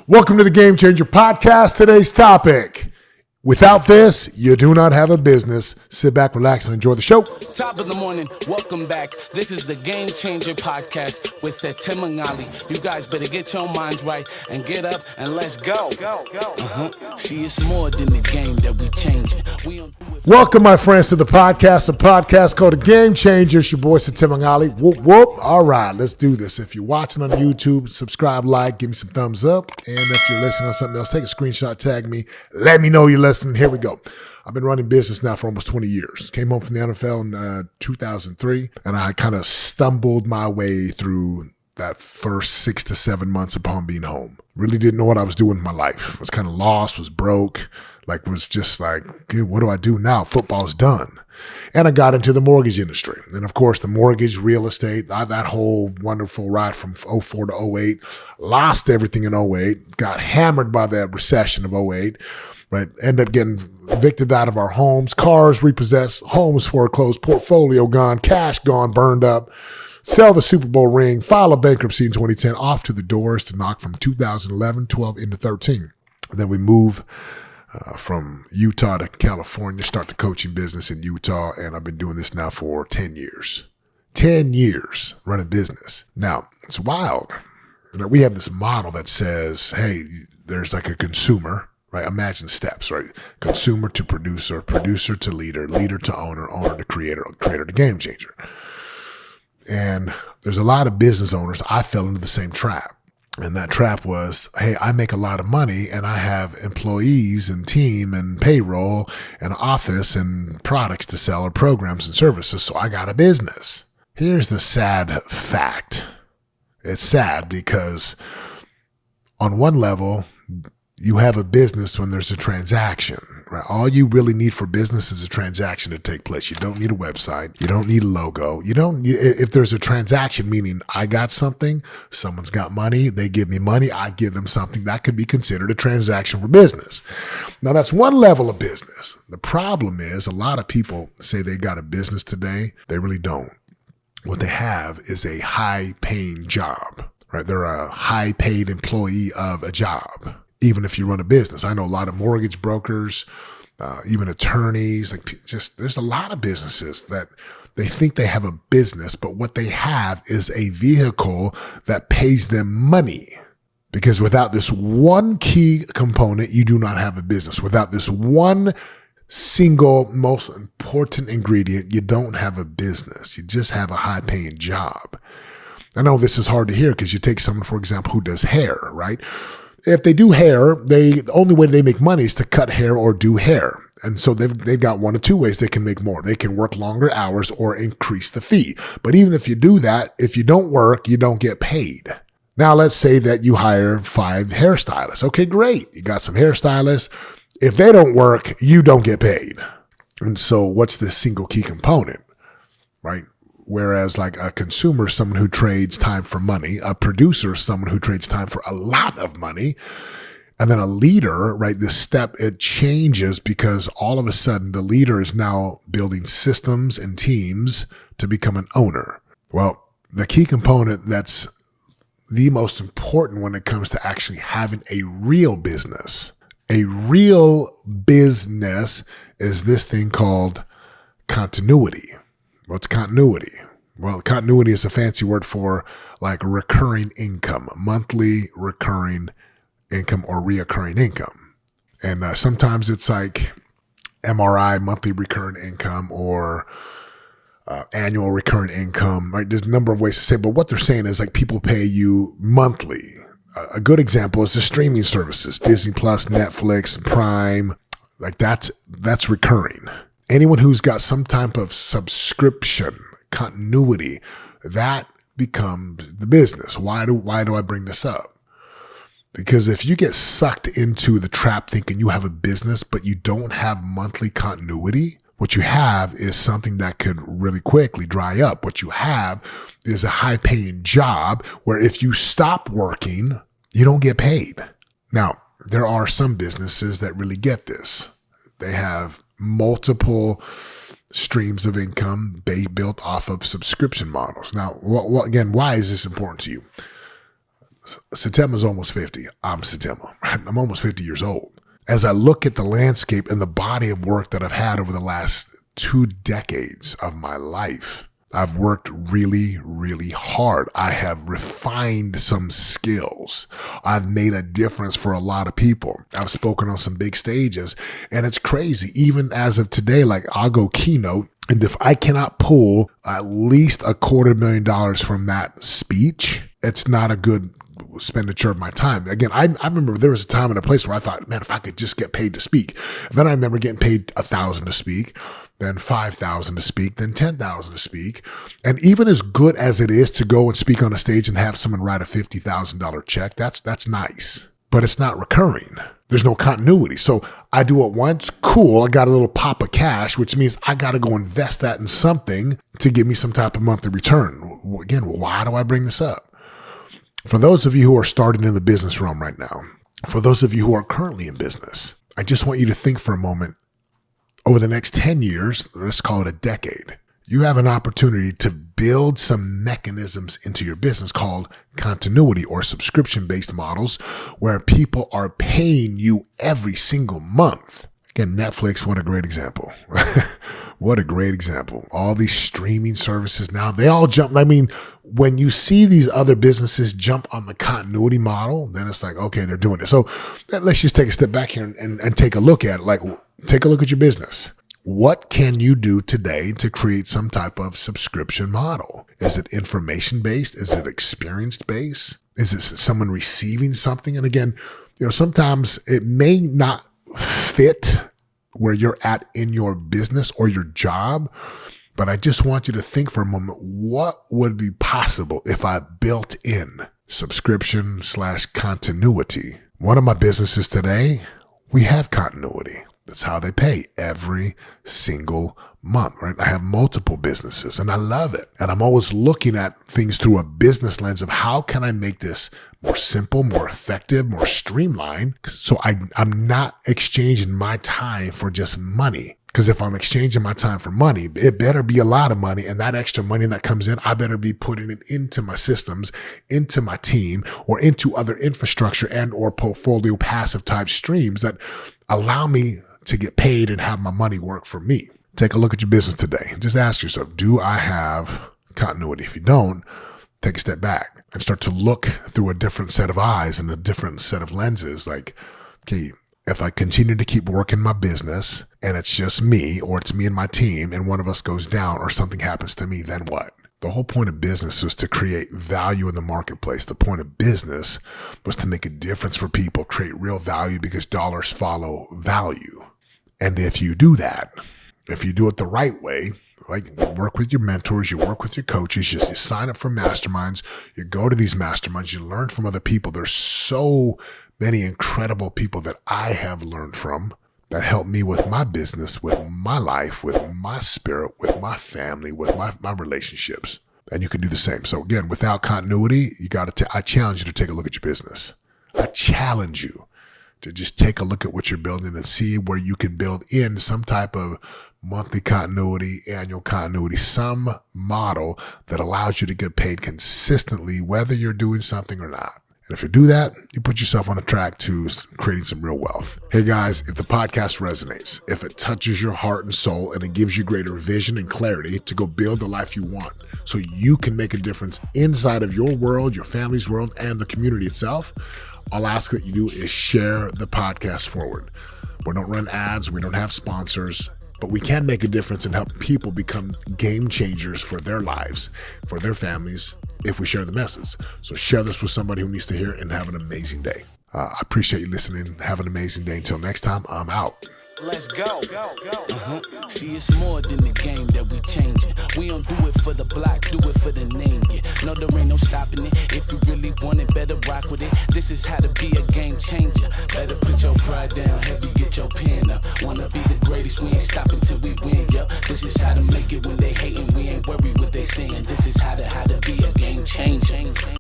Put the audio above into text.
Welcome to the Game Changer podcast. Today's topic: without this, you do not have a business. Sit back, relax, and enjoy the show. Top of the morning, welcome back. This is the Game Changer podcast with Setema Gali. You guys better get your minds right and get up and let's go. See, it's more than the game that we changing. Welcome, my friends, to the podcast, a podcast called The Game Changer. It's your boy, Setema Gali. Whoop, whoop. All right, let's do this. If you're watching on YouTube, subscribe, like, give me some thumbs up. And if you're listening on something else, take a screenshot, tag me. Let me know you're listening. Here we go. I've been running business now for almost 20 years. Came home from the NFL in 2003, and I kind of stumbled my way through that first 6 to 7 months upon being home. Really didn't know what I was doing in my life. Was kind of lost, was broke, was just like, what do I do now? Football's done. And I got into the mortgage industry. And of course, the mortgage, real estate, that whole wonderful ride from 04 to 08, lost everything in 08, got hammered by that recession of 08, right? Ended up getting evicted out of our homes, cars repossessed, homes foreclosed, portfolio gone, cash gone, burned up, sell the Super Bowl ring, file a bankruptcy in 2010, off to the doors to knock from 2011, 12 into 13. And then we move from Utah to California, start the coaching business in Utah, and I've been doing this now for 10 years. 10 years running business. Now, it's wild. We have this model that says, hey, there's like a consumer, right? Imagine steps, right? Consumer to producer, producer to leader, leader to owner, owner to creator, creator to game changer. And there's a lot of business owners. I fell into the same trap. And that trap was, hey, I make a lot of money and I have employees and team and payroll and office and products to sell or programs and services. So I got a business. Here's the sad fact. It's sad because on one level, you have a business when there's a transaction, right? All you really need for business is a transaction to take place. You don't need a website. You don't need a logo. If there's a transaction, meaning I got something, someone's got money, they give me money, I give them something, that could be considered a transaction for business. Now that's one level of business. The problem is a lot of people say they got a business today. They really don't. What they have is a high paying job, right? They're a high paid employee of a job. Even if you run a business. I know a lot of mortgage brokers, even attorneys, there's a lot of businesses that they think they have a business, but what they have is a vehicle that pays them money. Because without this one key component, you do not have a business. Without this one single most important ingredient, you don't have a business. You just have a high paying job. I know this is hard to hear because you take someone, for example, who does hair, right? If they do hair, the only way they make money is to cut hair or do hair. And so they've got one of two ways they can make more. They can work longer hours or increase the fee. But even if you do that, if you don't work, you don't get paid. Now, let's say that you hire 5 hairstylists. Okay, great. You got some hairstylists. If they don't work, you don't get paid. And so what's the single key component, right? Whereas like a consumer is someone who trades time for money, a producer is someone who trades time for a lot of money, and then a leader, right? This step, it changes because all of a sudden the leader is now building systems and teams to become an owner. Well, the key component that's the most important when it comes to actually having a real business is this thing called continuity. What's continuity? Well, continuity is a fancy word for like recurring income, monthly recurring income or reoccurring income. And sometimes it's like MRI, monthly recurring income, or annual recurring income, right? There's a number of ways to say it, but what they're saying is like people pay you monthly. A good example is the streaming services, Disney Plus, Netflix, Prime, like that's recurring. Anyone who's got some type of subscription continuity, that becomes the business. Why do I bring this up? Because if you get sucked into the trap thinking you have a business, but you don't have monthly continuity, what you have is something that could really quickly dry up. What you have is a high paying job where if you stop working, you don't get paid. Now, there are some businesses that really get this. They have multiple streams of income built off of subscription models. Now, again, why is this important to you? Setema's almost 50. I'm Setema. I'm almost 50 years old. As I look at the landscape and the body of work that I've had over the last 2 decades of my life, I've worked really, really hard. I have refined some skills. I've made a difference for a lot of people. I've spoken on some big stages, and it's crazy. Even as of today, like I'll go keynote, and if I cannot pull at least $250,000 from that speech, it's not a good expenditure of my time. Again, I remember there was a time and a place where I thought, man, if I could just get paid to speak. And then I remember getting paid $1,000 to speak, then $5,000 to speak, then $10,000 to speak. And even as good as it is to go and speak on a stage and have someone write a $50,000 check, that's nice, but it's not recurring. There's no continuity. So I do it once, cool, I got a little pop of cash, which means I got to go invest that in something to give me some type of monthly return. Again, why do I bring this up? For those of you who are starting in the business realm right now, for those of you who are currently in business, I just want you to think for a moment, over the next 10 years, let's call it a decade, you have an opportunity to build some mechanisms into your business called continuity or subscription-based models where people are paying you every single month. Again, Netflix, what a great example. What a great example. All these streaming services now, they all jump. I mean, when you see these other businesses jump on the continuity model, then it's like, okay, they're doing it. So let's just take a step back here and take a look at it. Like, take a look at your business. What can you do today to create some type of subscription model? Is it information-based? Is it experience-based? Is it someone receiving something? And again, sometimes it may not fit where you're at in your business or your job, but I just want you to think for a moment, what would be possible if I built in subscription/continuity? One of my businesses today, we have continuity. That's how they pay every single month, right? I have multiple businesses and I love it. And I'm always looking at things through a business lens of how can I make this more simple, more effective, more streamlined. So I'm not exchanging my time for just money. Because if I'm exchanging my time for money, it better be a lot of money. And that extra money that comes in, I better be putting it into my systems, into my team, or into other infrastructure and or portfolio passive type streams that allow me to get paid and have my money work for me. Take a look at your business today. Just ask yourself, do I have continuity? If you don't, take a step back and start to look through a different set of eyes and a different set of lenses. Like, okay, if I continue to keep working my business and it's just me or it's me and my team and one of us goes down or something happens to me, then what? The whole point of business was to create value in the marketplace. The point of business was to make a difference for people, create real value because dollars follow value. And if you do that, if you do it the right way, like you work with your mentors, you work with your coaches, you sign up for masterminds, you go to these masterminds, you learn from other people. There's so many incredible people that I have learned from that help me with my business, with my life, with my spirit, with my family, with my relationships. And you can do the same. So again, without continuity, I challenge you to take a look at your business. I challenge you to just take a look at what you're building and see where you can build in some type of monthly continuity, annual continuity, some model that allows you to get paid consistently, whether you're doing something or not. And if you do that, you put yourself on a track to creating some real wealth. Hey guys, if the podcast resonates, if it touches your heart and soul and it gives you greater vision and clarity to go build the life you want so you can make a difference inside of your world, your family's world, and the community itself, all I ask that you do is share the podcast forward. We don't run ads, we don't have sponsors, but we can make a difference and help people become game changers for their lives, for their families, if we share the message. So share this with somebody who needs to hear it and have an amazing day. I appreciate you listening. Have an amazing day. Until next time, I'm out. Let's go. See, it's more than the game that we changing. We don't do it for the block, do it for the name. Yeah. No, there ain't no stopping it. If you really want it, better rock with it. This is how to be a game changer. Better put your pride down, heavy, get your pen up. Wanna be the greatest, we ain't stopping till we win, yo. This is how to make it when they hating, we ain't worried what they saying. This is how to be a game changer.